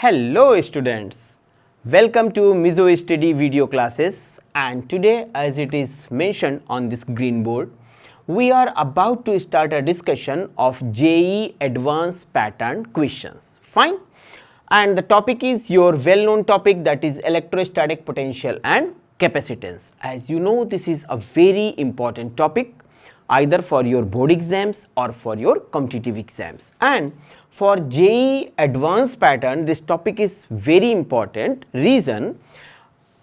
Hello students, welcome to Mizo Study video classes, and today, as it is mentioned on this green board, we are about to start a discussion of JEE advanced pattern questions. Fine, and the topic is your well known topic, that is electrostatic potential and capacitance. As you know, this is a very important topic either for your board exams or for your competitive exams, and for JEE advanced pattern this topic is very important. Reason,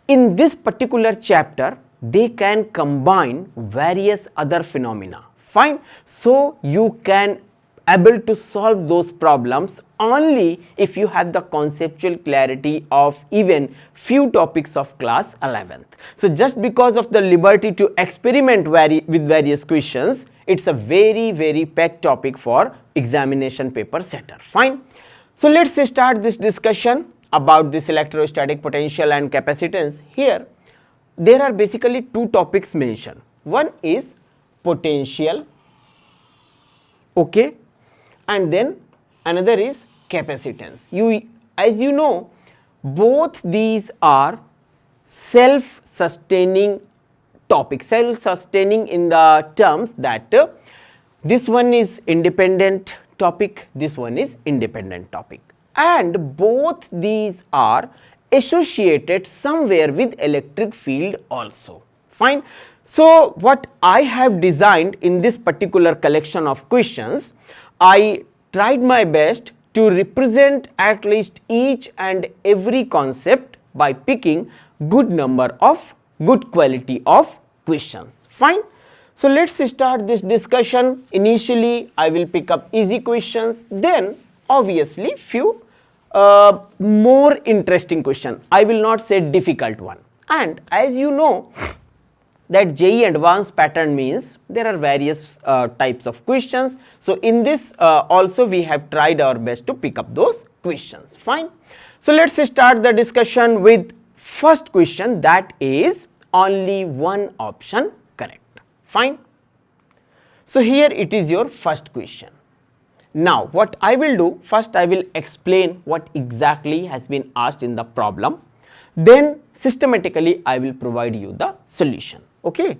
in this particular chapter they can combine various other phenomena. Fine, so you can able to solve those problems only if you have the conceptual clarity of even few topics of class 11th. So just because of the liberty to experiment with various questions, it's a very packed topic for examination paper setter. Fine, so let's start this discussion about this electrostatic potential and capacitance. Here there are basically two topics mentioned. One is potential, okay, and then another is capacitance. As you know, both these are self-sustaining topics, self-sustaining in the terms that this one is independent topic, this one is independent topic, and both these are associated somewhere with electric field also. Fine, so what I have designed in this particular collection of questions, I tried my best to represent at least each and every concept by picking good number of good quality of questions. Fine, so let's start this discussion. Initially I will pick up easy questions, then obviously few more interesting question. I will not say difficult one. And as you know that JEE advanced pattern means there are various types of questions. So in this also we have tried our best to pick up those questions. Fine, so let's start the discussion with first question, that is only one option correct. Fine, so here it is your first question. Now what I will do, first I will explain what exactly has been asked in the problem, then systematically I will provide you the solution. Okay,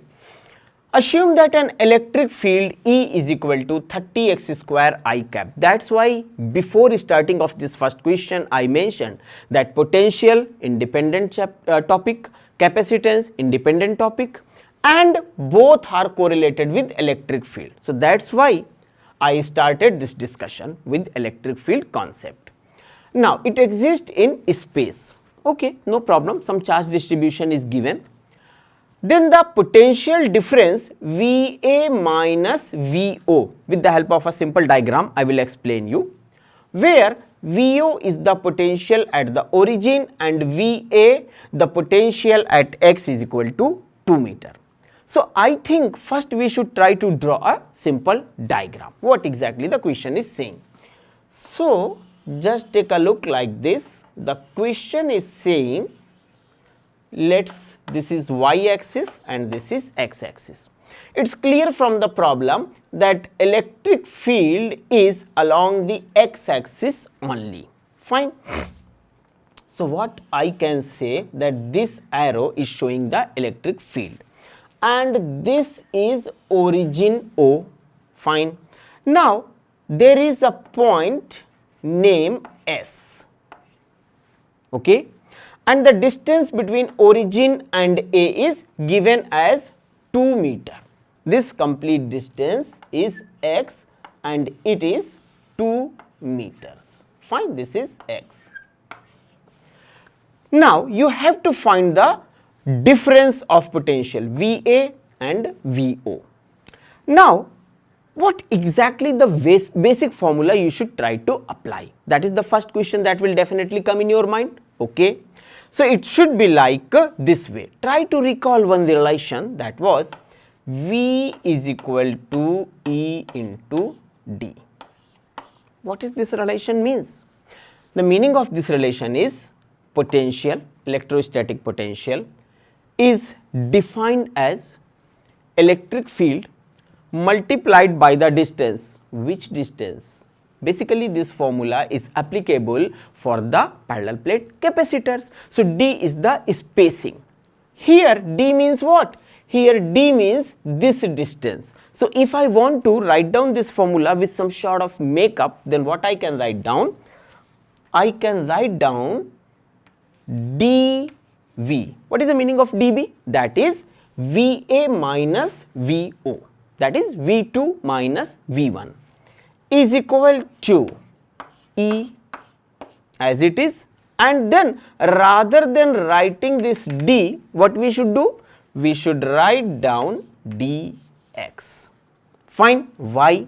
assume that an electric field E is equal to 30x square I cap. That's why before starting of this first question I mentioned that potential independent topic, capacitance independent topic, and both are correlated with electric field. So that's why I started this discussion with electric field concept. Now it exists in space. Okay, no problem, some charge distribution is given. Then the potential difference VA minus VO, with the help of a simple diagram I will explain you, where VO is the potential at the origin and VA the potential at x is equal to 2 meter. So I think first we should try to draw a simple diagram, what exactly the question is saying. So just take a look like this. The question is saying, this is y axis and this is x axis. It's clear from the problem that electric field is along the x axis only. Fine, so what I can say that this arrow is showing the electric field and this is origin O. Fine, now there is a point named S, okay, and the distance between origin and A is given as 2 meter. This complete distance is x and it is 2 meters. Fine, this is x. Now you have to find the difference of potential VA and VO. Now what exactly the basic formula you should try to apply? That is the first question that will definitely come in your mind. Okay, so it should be like this way. Try to recall one relation, that was V is equal to E into D. What is this relation means? The meaning of this relation is potential, electrostatic potential is defined as electric field multiplied by the distance. Which distance? Basically this formula is applicable for the parallel plate capacitors. So D is the spacing. Here D means what? Here D means this distance. So if I want to write down this formula with some sort of makeup, then what I can write down? I can write down dV. What is the meaning of dV? That is VA minus VO, that is V2 minus V1 is equal to E as it is, and then rather than writing this D, what we should do? We should write down dx. Fine. Why?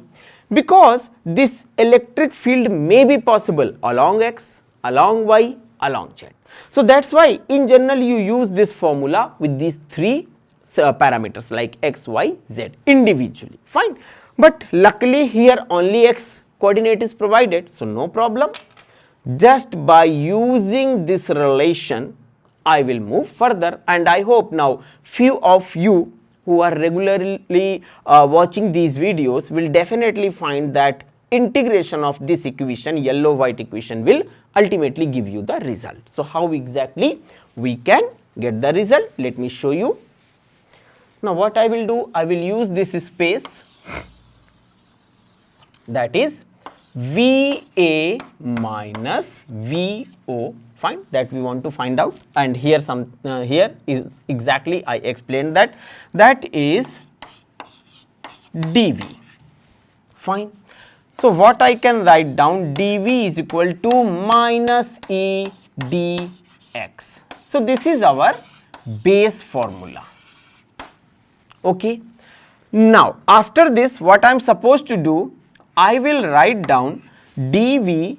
Because this electric field may be possible along x, along y, along z. So that's why in general you use this formula with these three parameters like x, y, z individually. Fine. But luckily here only x coordinate is provided, so no problem. Just by using this relation I will move further, and I hope now few of you who are regularly watching these videos will definitely find that integration of this equation, yellow white equation, will ultimately give you the result. So how exactly we can get the result? Let me show you. Now what I will do, I will use this space, that is VA minus VO, fine, that we want to find out, and here here is exactly I explained that is dV, fine. So what I can write down, dV is equal to minus E dx. So this is our base formula. Okay. Now after this, what I am supposed to do, I will write down dV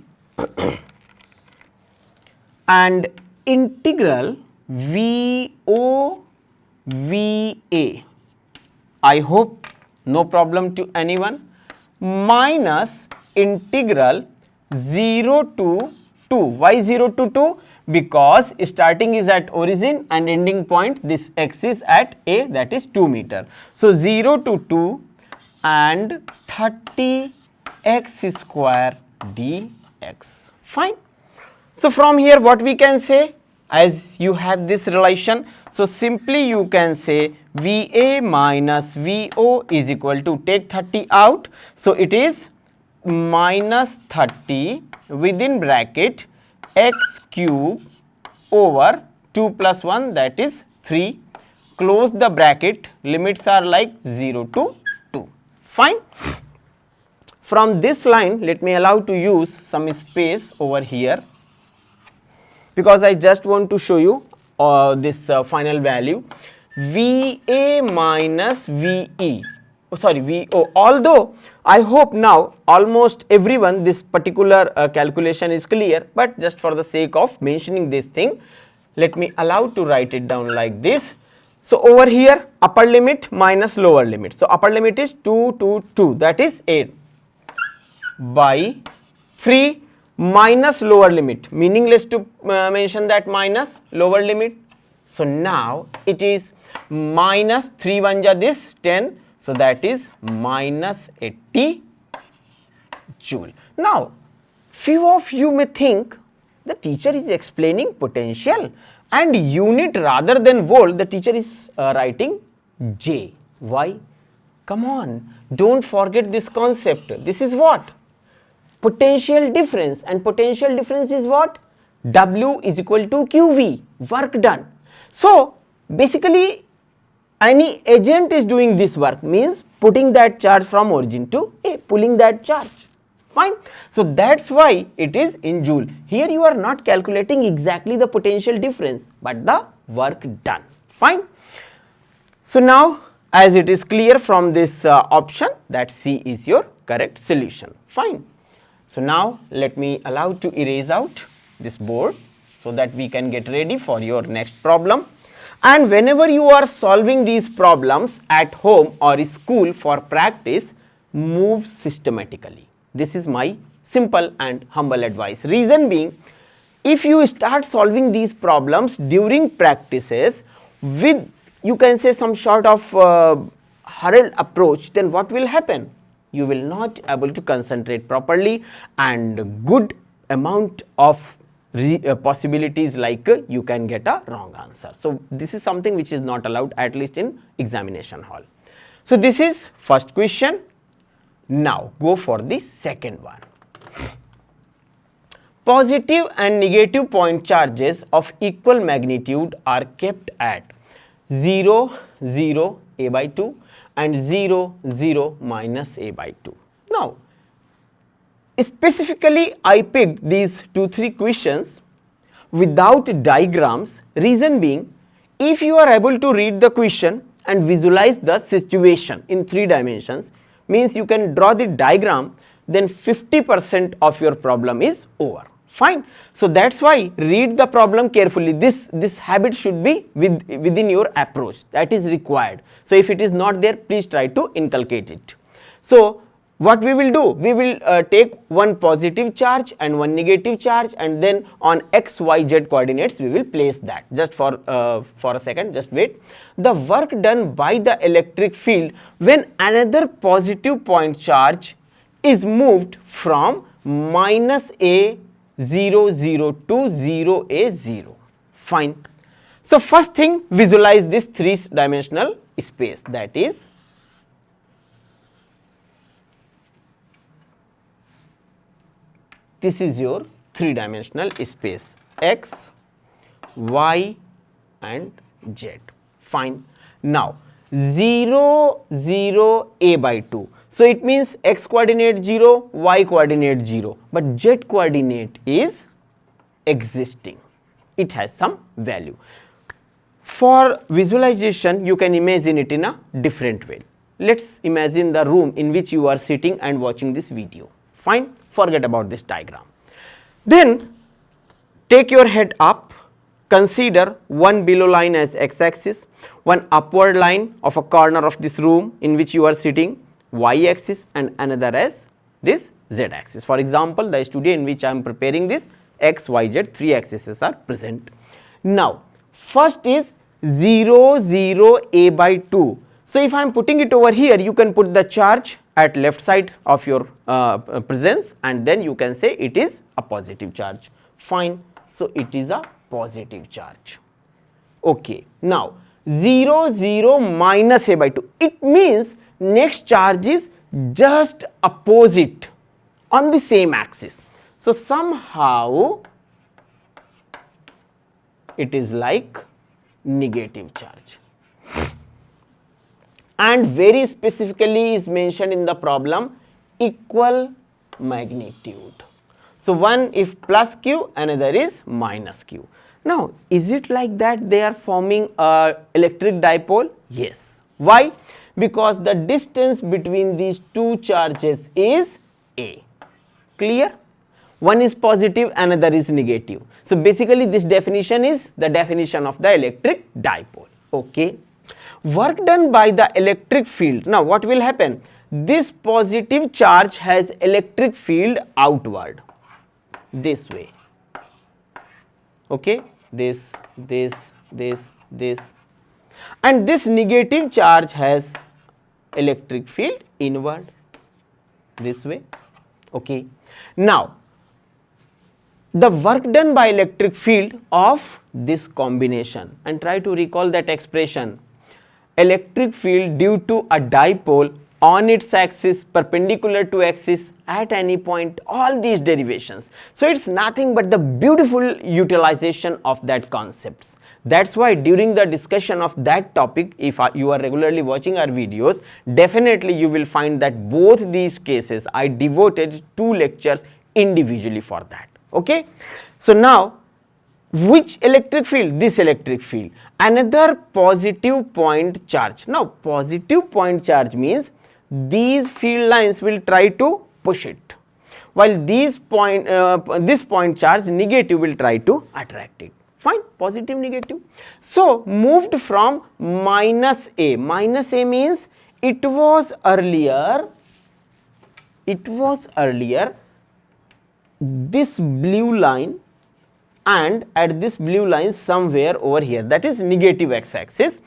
and integral VO VA. I hope no problem to anyone, minus integral 0 to 2. Why 0 to 2? Because starting is at origin and ending point, this x is at A, that is 2 meter. So 0 to 2 and 30 x square dx. Fine. So from here what we can say, as you have this relation, so simply you can say VA minus VO is equal to, take 30 out, so it is minus 30 within bracket x cube over 2 plus 1, that is 3, close the bracket, limits are like 0 to 2. Fine. From this line, let me allow to use some space over here, because I just want to show you this final value VA minus VE, VO. Although I hope now almost everyone this particular calculation is clear, but just for the sake of mentioning this thing, let me allow to write it down like this. So over here upper limit minus lower limit. So upper limit is 2 to 2, that is 8 by 3 minus lower limit, meaningless to mention that minus lower limit. So now it is minus 3 1 ja this 10, so that is minus 80 joule. Now few of you may think the teacher is explaining potential and unit rather than volt, the teacher is writing J. Why? Come on, don't forget this concept. This is what? Potential difference, and potential difference is what? W is equal to QV, work done. So basically any agent is doing this work, means putting that charge from origin to A, pulling that charge. Fine. So that's why it is in joule. Here you are not calculating exactly the potential difference, but the work done. Fine. So now as it is clear from this option that C is your correct solution. Fine. So now let me allow to erase out this board so that we can get ready for your next problem. And whenever you are solving these problems at home or school for practice, move systematically. This is my simple and humble advice. Reason being, if you start solving these problems during practices with, you can say, some sort of hurried approach, then what will happen? you will not able to concentrate properly, and good amount of possibilities like you can get a wrong answer. So this is something which is not allowed, at least in examination hall. So this is first question. Now go for the second one. Positive and negative point charges of equal magnitude are kept at 0, 0, a by 2 and 0, 0 minus a by 2. Now, specifically I picked these 2-3 questions without diagrams, reason being, if you are able to read the question and visualize the situation in 3 dimensions, means you can draw the diagram, then 50% of your problem is over. Fine. So that's why read the problem carefully. This habit should be within your approach, that is required. So if it is not there, please try to inculcate it. So what we will do, we will take one positive charge and one negative charge, and then on x, y, z coordinates we will place that. Just for a second, just wait. The work done by the electric field when another positive point charge is moved from minus a 0, 0 to 0, a 0. Fine. So first thing, visualize this 3-dimensional space, that is this is your 3-dimensional space, x, y and z. Fine. Now 0, 0, a by 2. So it means x coordinate 0, y coordinate 0, but z coordinate is existing. It has some value. For visualization, you can imagine it in a different way. Let's imagine the room in which you are sitting and watching this video. Fine, forget about this diagram. Then take your head up, consider one below line as x-axis, one upward line of a corner of this room in which you are sitting, y-axis, and another as this z-axis. For example, the studio in which I am preparing this, x, y, z, 3 axes are present. Now first is 0, 0, a by 2. So if I am putting it over here, you can put the charge at left side of your presence, and then you can say it is a positive charge. Fine. So it is a positive charge. Okay. Now 0, 0 minus a by 2. It means next charge is just opposite on the same axis. So somehow it is like negative charge. And very specifically is mentioned in the problem, equal magnitude. So one is plus q, another is minus q. Now is it like that they are forming a electric dipole? Yes. Why? Because the distance between these two charges is a. Clear? One is positive, another is negative. So basically this definition is the definition of the electric dipole. Okay. Work done by the electric field. Now what will happen? This positive charge has electric field outward, this way. Okay. This, and this negative charge has electric field inward, this way. Okay. Now the work done by electric field of this combination, and try to recall that expression, electric field due to a dipole on its axis perpendicular to axis at any point, all these derivations. So it's nothing but the beautiful utilization of that concepts. That's why during the discussion of that topic, if you are regularly watching our videos, definitely you will find that both these cases I devoted 2 lectures individually for that. Okay. So now which electric field? This electric field. Another positive point charge. Now positive point charge means these field lines will try to push it, while this point charge negative will try to attract it. Fine, positive, negative. So moved from minus a. Minus a means it was earlier this blue line, and at this blue line somewhere over here, that is negative x-axis,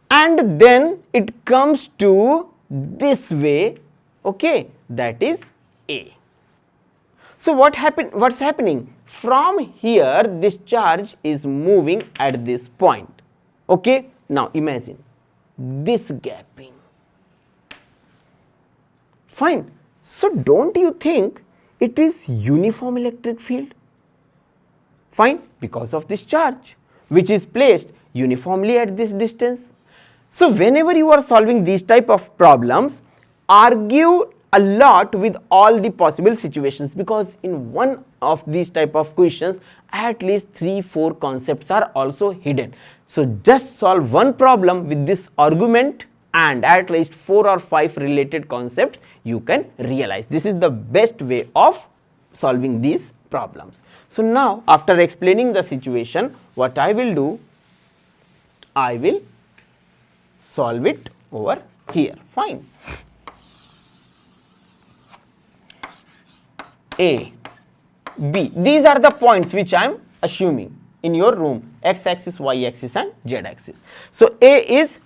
and then it comes to this way. Okay, that is A. So what's happening? From here this charge is moving at this point. Okay, now imagine this gapping. Fine. So don't you think it is uniform electric field? Fine, because of this charge which is placed uniformly at this distance. So whenever you are solving these type of problems, argue a lot with all the possible situations, because in one of these type of questions at least 3-4 concepts are also hidden. So just solve one problem with this argument and at least 4 or 5 related concepts you can realize. This is the best way of solving these problems. So now after explaining the situation, what I will do, I will solve it over here. Fine. A, B, these are the points which I am assuming in your room, x axis, y axis and z axis. So A is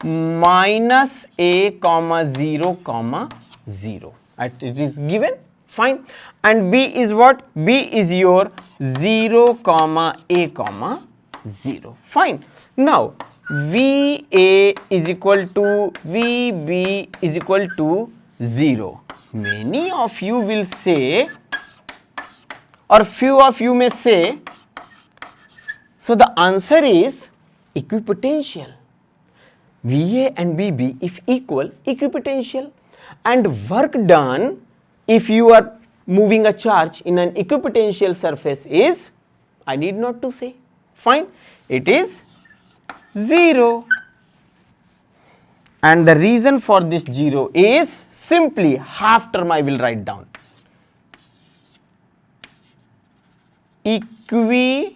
minus A comma 0 comma 0, it is given. Fine. And B is what? B is your 0 comma A comma 0. Fine. Now VA is equal to VB is equal to 0. Many of you will say, or few of you may say, so the answer is equipotential. VA and VB if equal, equipotential, and work done if you are moving a charge in an equipotential surface is, I need not to say, fine, it is 0. And the reason for this 0 is simply half term I will write down. Equipotential.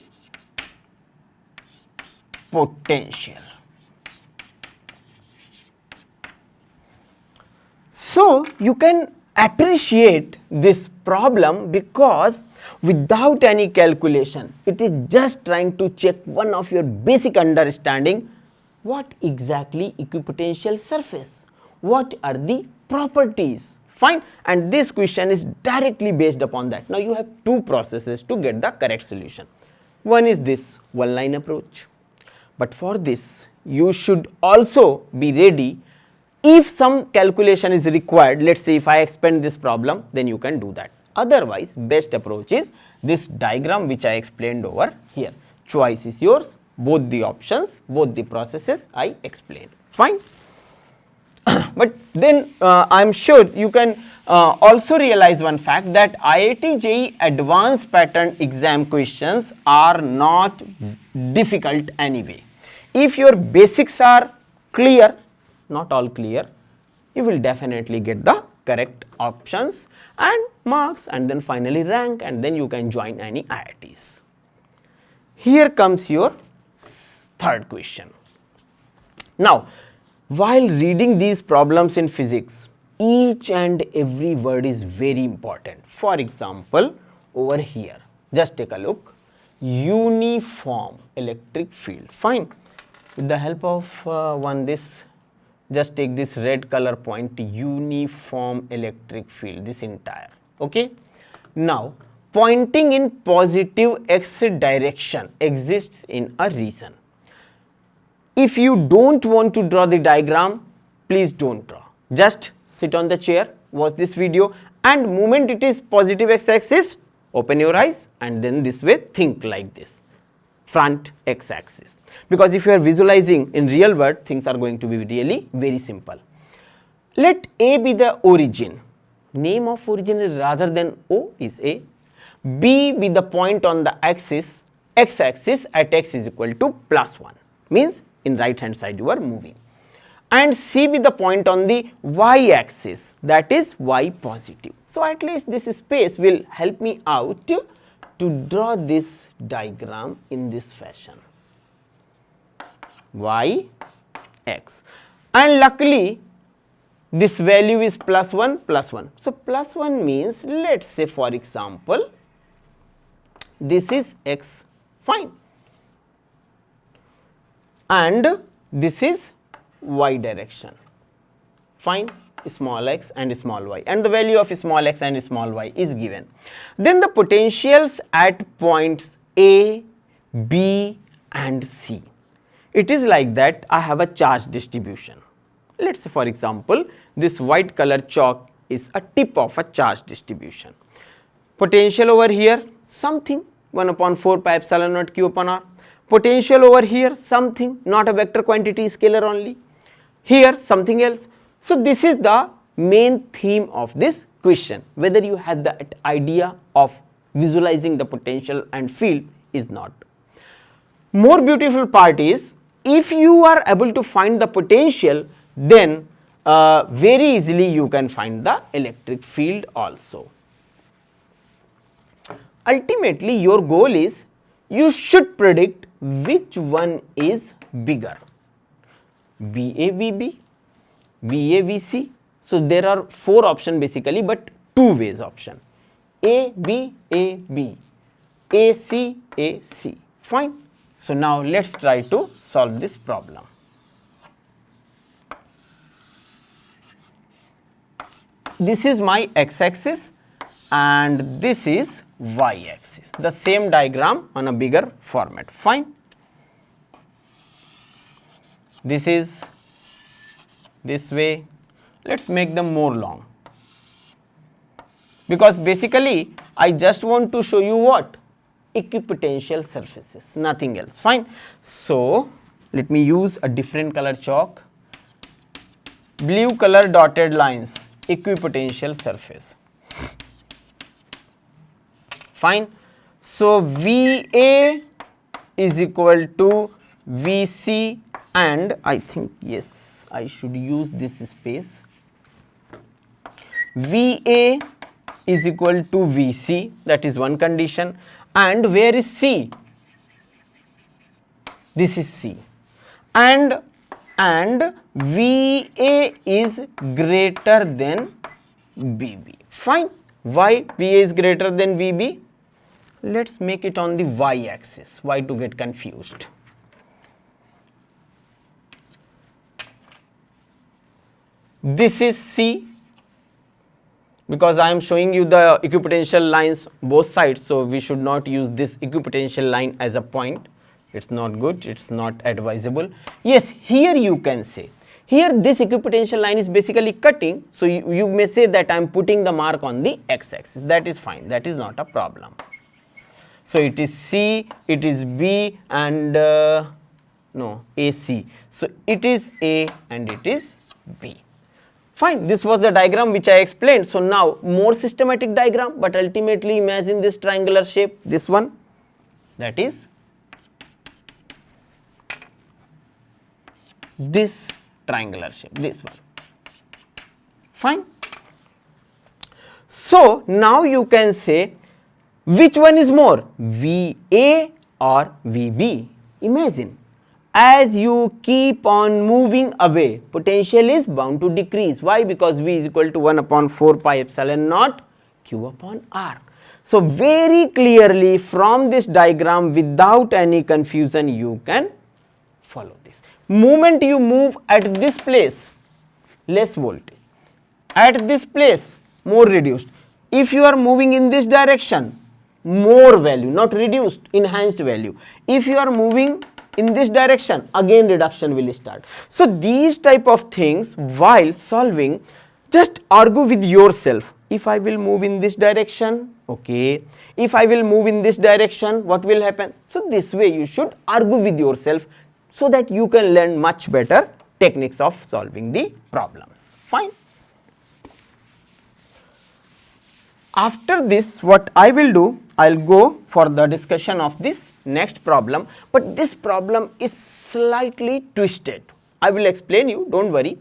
So you can appreciate this problem because without any calculation, it is just trying to check one of your basic understanding. What exactly equipotential surface? What are the properties? Fine. And this question is directly based upon that. Now you have two processes to get the correct solution. One is this one line approach. But for this, you should also be ready. If some calculation is required, let's say if I expand this problem, then you can do that. Otherwise, best approach is this diagram which I explained over here. Choice is yours, both the options, both the processes I explained. Fine. But then I am sure you can also realize one fact that IIT JEE advanced pattern exam questions are not difficult anyway. If your basics are clear, not all clear, you will definitely get the correct options and marks and then finally rank, and then you can join any IITs. Here comes your third question. Now, while reading these problems in physics, each and every word is very important. For example, over here, just take a look, uniform electric field. Fine. With the help of just take this red color point, uniform electric field, this entire. Okay. Now, pointing in positive x direction exists in a region. If you don't want to draw the diagram, please don't draw. Just sit on the chair, watch this video, and moment it is positive x-axis, open your eyes and then this way think like this, front x-axis. Because if you are visualizing in real world, things are going to be really very simple. Let A be the origin. Name of origin is rather than O is A. B be the point on the axis, x-axis at x is equal to +1. Means in right hand side you are moving. And C be the point on the y-axis, that is y positive. So at least this space will help me out to draw this diagram in this fashion. Y, x. And luckily this value is +1, +1. So +1 means, let's say for example, this is x, fine. And this is y direction, fine. small x and small y, and the value of small x and small y is given. Then the potentials at points A, B and C. It is like that I have a charge distribution. Let us say for example, this white color chalk is a tip of a charge distribution. Potential over here something 1 upon 4 pi epsilon naught q upon r. Potential over here something, not a vector quantity, scalar only. Here something else. So this is the main theme of this question, whether you have the idea of visualizing the potential and field is not. More beautiful part is, if you are able to find the potential, then very easily you can find the electric field also. Ultimately your goal is, you should predict which one is bigger, VA VB, VA VC. So there are 4 options basically, but 2 ways option, A B, AC, AC. Fine. So now let's try to solve this problem. This is my x-axis and this is y-axis, the same diagram on a bigger format. Fine. This is this way. Let's make them more long, because basically I just want to show you what? Equipotential surfaces, nothing else. Fine. So let me use a different color chalk. Blue color dotted lines, equipotential surface. Fine. So VA is equal to VC, and I think yes, I should use this space. VA is equal to VC, that is one condition. And where is C? This is C. And VA is greater than VB. Fine. Why VA is greater than VB? Let's make it on the y-axis. Why to get confused? This is C, because I am showing you the equipotential lines both sides, so we should not use this equipotential line as a point. It's not good, it's not advisable. Yes, here you can say, here this equipotential line is basically cutting, so you may say that I am putting the mark on the x-axis. That is fine, that is not a problem. So it is C, it is B and no, AC. So it is A and it is B. Fine, this was the diagram which I explained. So now more systematic diagram, but ultimately imagine this triangular shape, this one, that is this triangular shape, this one. Fine. So now you can say, which one is more, VA or VB? Imagine, as you keep on moving away, potential is bound to decrease. Why? Because V is equal to 1 upon 4 pi epsilon naught Q upon R. So very clearly from this diagram, without any confusion, you can follow this. Moment you move at this place, less voltage. At this place, more reduced. If you are moving in this direction, more value, not reduced, enhanced value. If you are moving in this direction, again reduction will start. So these type of things, while solving, just argue with yourself. If I will move in this direction, okay. If I will move in this direction, what will happen? So this way you should argue with yourself, so that you can learn much better techniques of solving the problems. Fine. After this, what I will do, I will go for the discussion of this next problem, but this problem is slightly twisted. I will explain you, don't worry.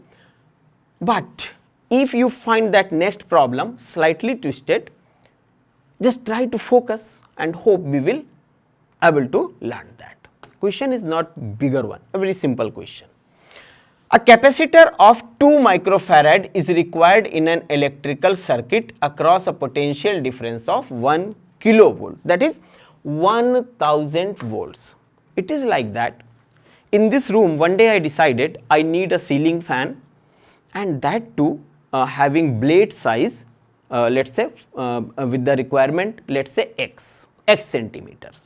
But if you find that next problem slightly twisted, just try to focus and hope we will able to learn that. Question is not bigger one, a very simple question. A capacitor of 2 microfarad is required in an electrical circuit across a potential difference of 1 kilovolt, that is 1000 volts. It is like that. In this room, one day I decided I need a ceiling fan, and that too having blade size, let's say with the requirement, let's say x centimeters.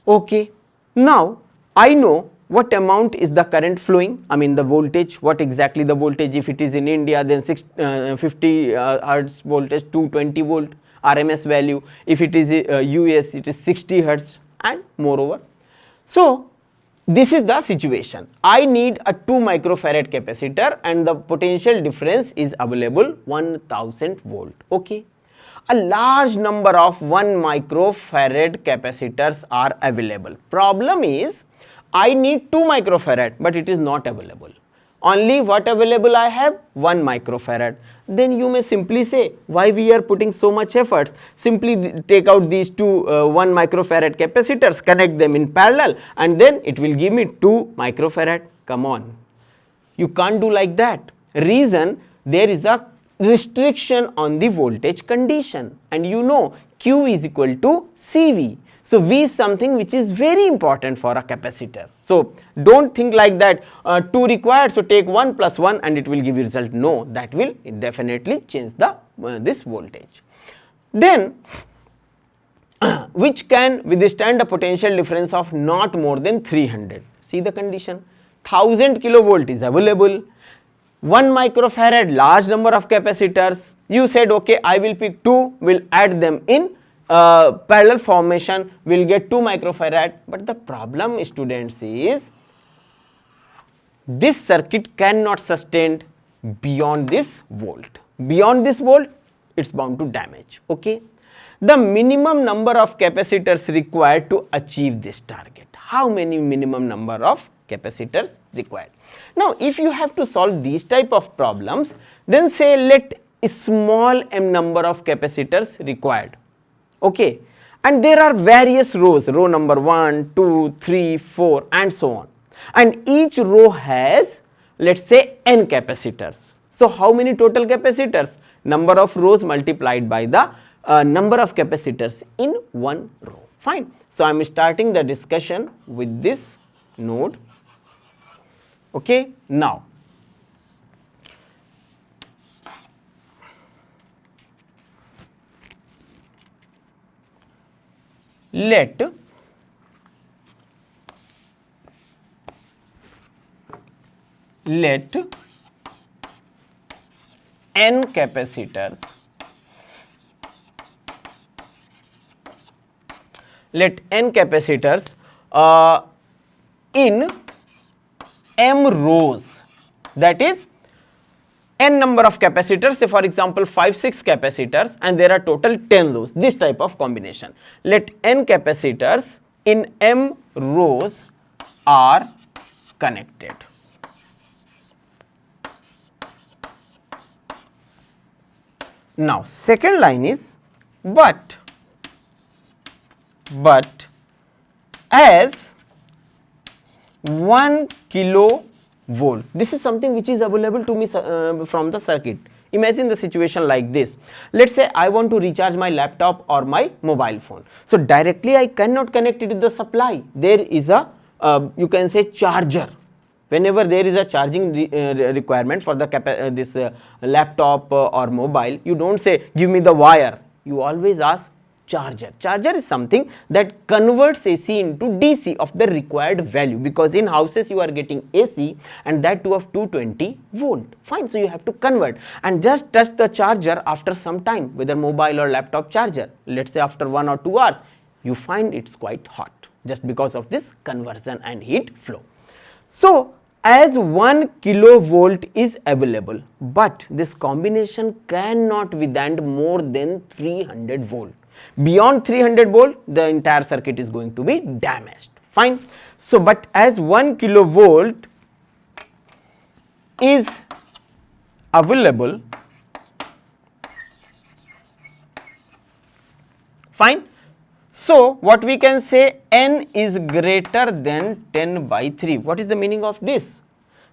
Okay, now I know what amount is the current flowing, I mean the voltage, what exactly the voltage. If it is in India, then 50 hertz voltage, 220 volt RMS value. If it is US, it is 60 hertz, and moreover. So this is the situation. I need a 2 microfarad capacitor and the potential difference is available 1000 volt. Okay. A large number of 1 microfarad capacitors are available. Problem is I need 2 microfarad, but it is not available. Only what available I have? 1 microfarad. Then you may simply say, why we are putting so much efforts? Simply take out these two 1 microfarad capacitors, connect them in parallel, and then it will give me 2 microfarad. Come on, you can't do like that. Reason, there is a restriction on the voltage condition, and you know Q is equal to CV. So V is something which is very important for a capacitor. So don't think like that 2 required, so take 1 plus 1 and it will give you result. No, that will definitely change the this voltage. Then which can withstand a potential difference of not more than 300. See the condition, 1000 kilovolt is available, 1 microfarad, large number of capacitors. You said okay, I will pick 2, will add them in parallel formation, will get 2 microfarad. But the problem, students, is this circuit cannot sustain beyond this volt. Beyond this volt, it's bound to damage. Okay. The minimum number of capacitors required to achieve this target. How many minimum number of capacitors required? Now, if you have to solve these type of problems, then say let a small m number of capacitors required. Okay, and there are various rows, row number 1, 2, 3, 4 and so on, and each row has, let's say, n capacitors. So how many total capacitors? Number of rows multiplied by the number of capacitors in one row. Fine. So I am starting the discussion with this node. Okay, now let n capacitors, in m rows, that is n number of capacitors, say for example 5, 6 capacitors, and there are total 10 rows, this type of combination. Let n capacitors in m rows are connected. Now second line is but as 1 kilovolt. This is something which is available to me from the circuit. Imagine the situation like this. Let's say I want to recharge my laptop or my mobile phone. So directly I cannot connect it with the supply. There is a you can say charger. Whenever there is a charging requirement for the this laptop or mobile, you don't say give me the wire. You always ask charger. Charger is something that converts AC into DC of the required value, because in houses you are getting AC and that too of 220 volt. Fine. So you have to convert and just touch the charger after some time, whether mobile or laptop charger. Let's say after 1 or 2 hours, you find it's quite hot just because of this conversion and heat flow. So as 1 kilovolt is available, but this combination cannot withstand more than 300 volt. Beyond 300 volt, the entire circuit is going to be damaged. Fine. So but as 1 kilovolt is available, fine. So what we can say, n is greater than 10 by 3. What is the meaning of this?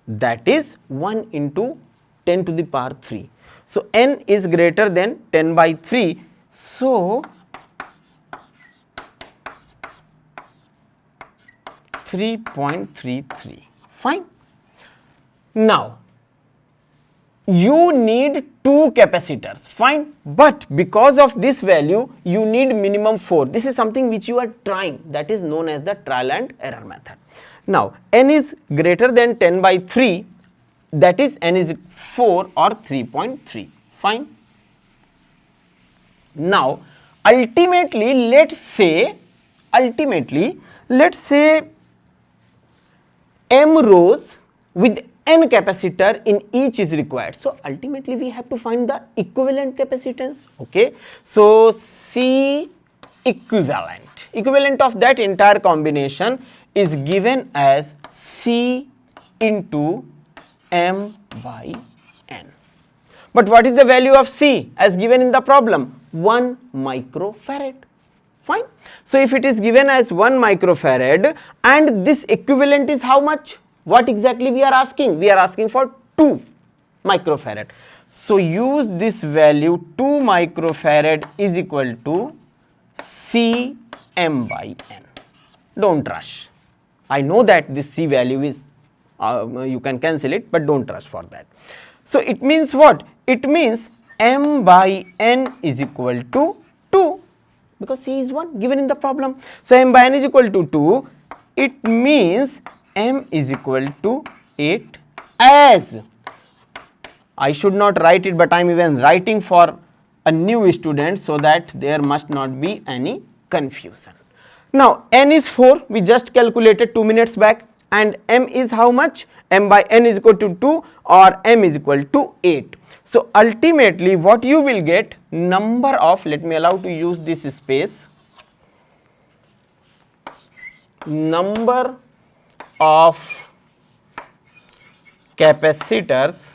That is 1 into 10 to the power 3. So n is greater than 10 by 3. So 3.33. Fine. Now you need 2 capacitors, fine, but because of this value you need minimum 4. This is something which you are trying, that is known as the trial and error method. Now n is greater than 10 by 3, that is n is 4 or 3.3, fine. Now ultimately let's say m rows with n capacitor in each is required. So ultimately we have to find the equivalent capacitance, okay. So C equivalent of that entire combination is given as C into m by n. But what is the value of C as given in the problem? 1 microfarad, fine. So if it is given as 1 microfarad and this equivalent is how much? What exactly we are asking? We are asking for 2 microfarad. So use this value, 2 microfarad is equal to C m by n. Don't rush. I know that this C value is, you can cancel it, but don't rush for that. So it means what? It means m by n is equal to 2, because C is 1 given in the problem. So m by n is equal to 2, it means m is equal to 8, as I should not write it, but I am even writing for a new student so that there must not be any confusion. Now n is 4, we just calculated 2 minutes back, and m is how much? M by n is equal to 2 or m is equal to 8. So ultimately what you will get, number of, let me allow to use this space, number of capacitors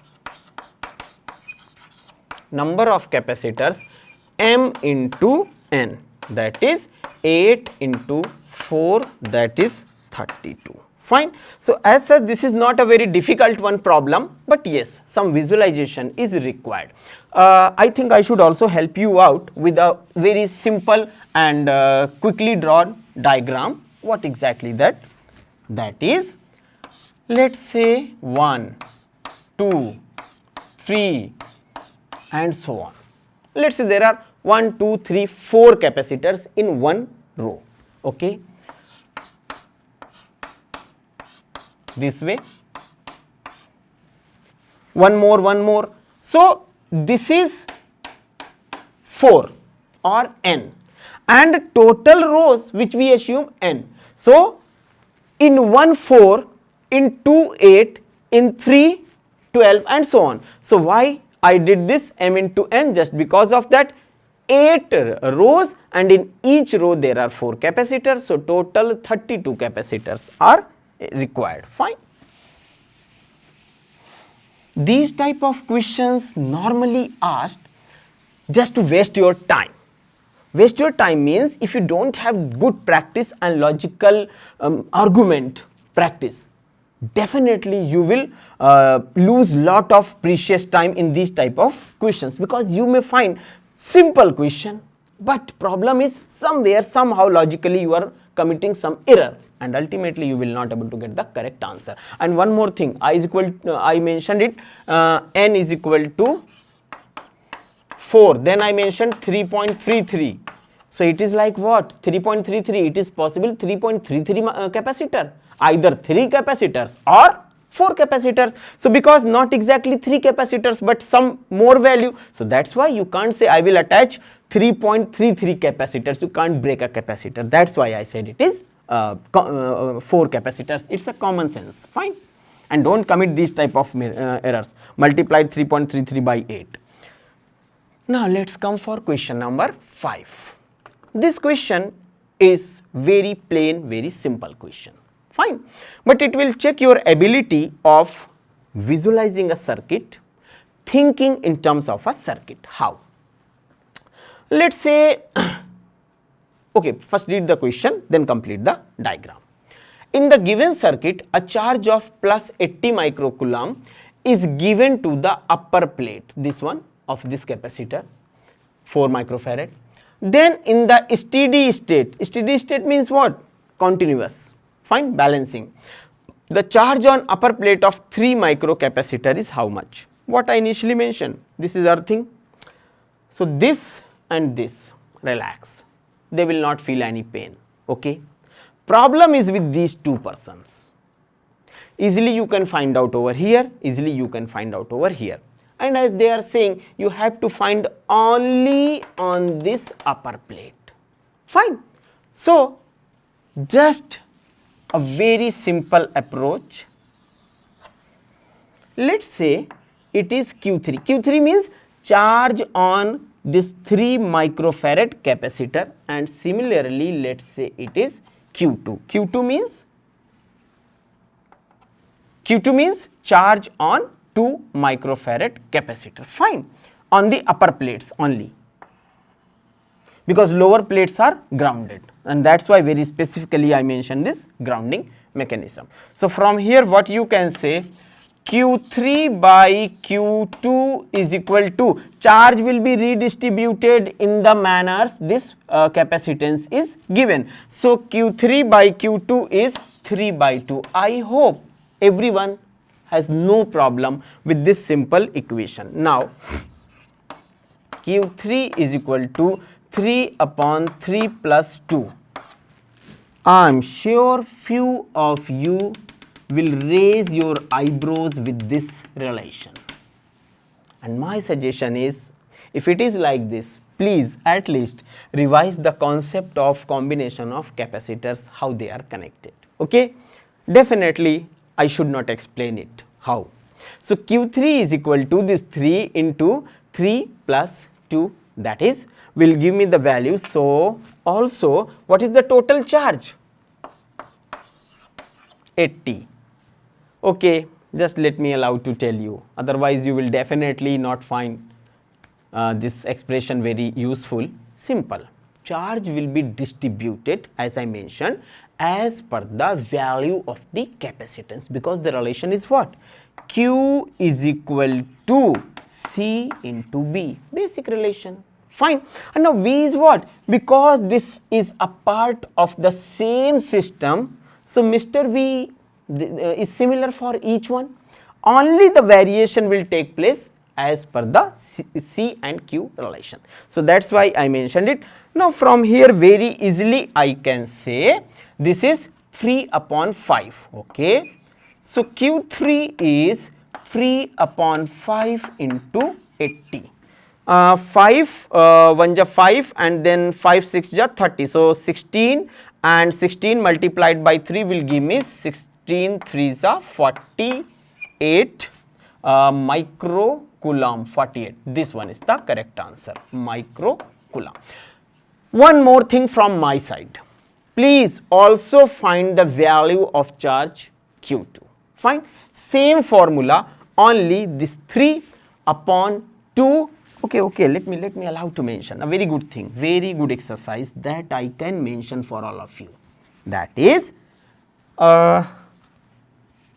m into n, that is 8 into 4, that is 32, fine. So as such this is not a very difficult one problem, but yes, some visualization is required. I think I should also help you out with a very simple and quickly drawn diagram. What exactly that? That is, let's say 1, 2, 3 and so on. Let's say there are 1, 2, 3, 4 capacitors in one row, okay. This way, one more. So this is 4 or n, and total rows which we assume n. So in 1 4, in 2 8, in 3 12 and so on. So why I did this m into n? Just because of that 8 rows, and in each row there are 4 capacitors, so total 32 capacitors are required, fine. These type of questions normally asked just to waste your time. Waste your time means if you don't have good practice and logical argument practice, definitely you will lose lot of precious time in these type of questions, because you may find simple question, but problem is somewhere somehow logically you are committing some error, and ultimately you will not able to get the correct answer. And one more thing, I mentioned it, n is equal to 4, then I mentioned 3.33. So it is like what? 3.33, it is possible 3.33 capacitor, either 3 capacitors or 4 capacitors. So because not exactly 3 capacitors but some more value, so that's why you can't say I will attach 3.33 capacitors, you can't break a capacitor. That's why I said it is 4 capacitors. It's a common sense, fine. And don't commit these type of errors. Multiplied 3.33 by 8. Now let's come for question number 5. This question is very plain, very simple question, fine, but it will check your ability of visualizing a circuit, thinking in terms of a circuit. How? Let's say, okay, first read the question, then complete the diagram. In the given circuit, a charge of plus 80 microcoulomb is given to the upper plate, this one of this capacitor, 4 microfarad. Then in the steady state means what? Continuous, fine, balancing. The charge on upper plate of 3 microcapacitor is how much? what I initially mentioned. This is earthing. So this and this relax, they will not feel any pain. Okay. Problem is with these two persons. Easily you can find out over here, easily you can find out over here. And as they are saying, you have to find only on this upper plate. Fine. So just a very simple approach. Let's say it is Q3. Q3 means charge on this 3 microfarad capacitor, and similarly let's say it is Q2. Q2 means charge on 2 microfarad capacitor. Fine. On the upper plates only, because lower plates are grounded, and that is why very specifically I mentioned this grounding mechanism. So from here what you can say, Q3 by Q2 is equal to, charge will be redistributed in the manners this capacitance is given. So Q3 by Q2 is 3 by 2. I hope everyone has no problem with this simple equation. Now Q3 is equal to 3 upon 3 plus 2. I am sure few of you will raise your eyebrows with this relation, and my suggestion is, if it is like this, please at least revise the concept of combination of capacitors, how they are connected. Okay, definitely I should not explain it how. So Q3 is equal to this 3 into 3 plus 2, that is will give me the value. So also what is the total charge? 80. Okay, just let me allow to tell you, otherwise you will definitely not find this expression very useful. Simple. Charge will be distributed, as I mentioned, as per the value of the capacitance, because the relation is what? Q is equal to C into B, basic relation. Fine. And now V is what? Because this is a part of the same system, so Mr. V is similar for each one. Only the variation will take place as per the C and Q relation. So that's why I mentioned it. Now from here very easily I can say this is 3 upon 5. Okay. So Q3 is 3 upon 5 into 80. 5 1 ja 5 and then 5 6 ja 30. So 16 and 16 multiplied by 3 will give me 16 3s are 48 microcoulomb. 48. This one is the correct answer, microcoulomb. One more thing from my side. Please also find the value of charge Q2. Fine. Same formula, only this 3 upon 2. Okay, let me allow to mention a very good thing, very good exercise that I can mention for all of you. That is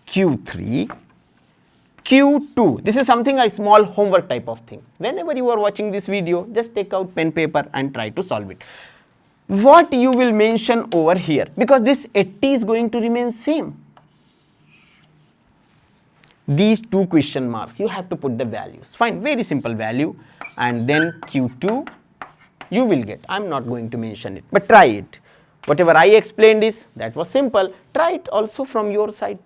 Q3, Q2. This is something a small homework type of thing. Whenever you are watching this video, just take out pen paper and try to solve it. What you will mention over here, because this 80 is going to remain same. These two question marks, you have to put the values. Fine, very simple value, and then Q2 you will get. I am not going to mention it, but try it. Whatever I explained is, that was simple. Try it also from your side.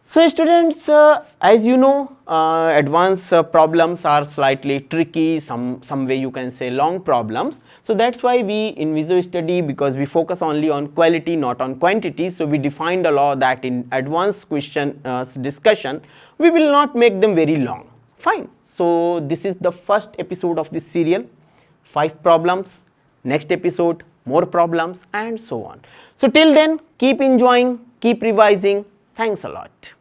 So students, as you know, advanced problems are slightly tricky, some way you can say long problems. So that's why we in Visual Study, because we focus only on quality not on quantity, so we defined a law that in advanced question discussion we will not make them very long. Fine. So this is the first episode of this serial, 5 problems, next episode more problems and so on. So till then, keep enjoying, keep revising. Thanks a lot.